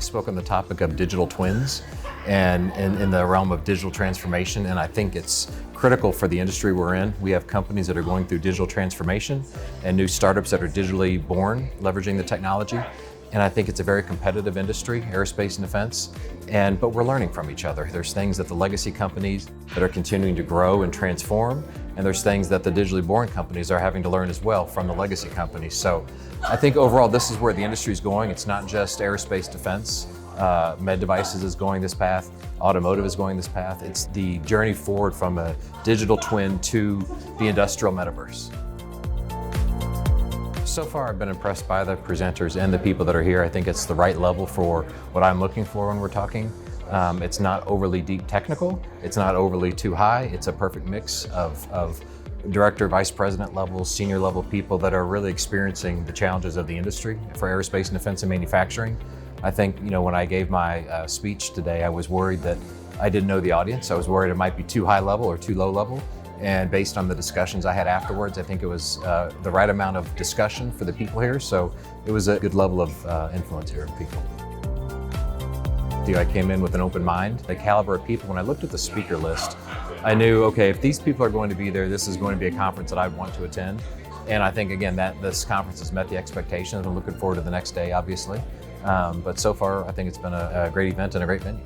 spoke on the topic of digital twins and in the realm of digital transformation, and I think it's critical for the industry we're in. We have companies that are going through digital transformation and new startups that are digitally born, leveraging the technology. And I think it's a very competitive industry, aerospace and defense, but we're learning from each other. There's things that the legacy companies that are continuing to grow and transform, and there's things that the digitally born companies are having to learn as well from the legacy companies. So I think overall this is where the industry is going. It's not just aerospace defense. Med devices is going this path, automotive is going this path. It's the journey forward from a digital twin to the industrial metaverse. So far, I've been impressed by the presenters and the people that are here. I think it's the right level for what I'm looking for when we're talking. It's not overly deep technical. It's not overly too high. It's a perfect mix of director, vice president level, senior level people that are really experiencing the challenges of the industry for aerospace and defense and manufacturing. I think, when I gave my speech today, I was worried that I didn't know the audience. I was worried it might be too high level or too low level. And based on the discussions I had afterwards, I think it was the right amount of discussion for the people here. So it was a good level of influence here of people. I came in with an open mind. The caliber of people, when I looked at the speaker list, I knew, okay, if these people are going to be there, this is going to be a conference that I want to attend. And I think, again, that this conference has met the expectations. I'm looking forward to the next day, obviously. But so far, I think it's been a great event and a great venue.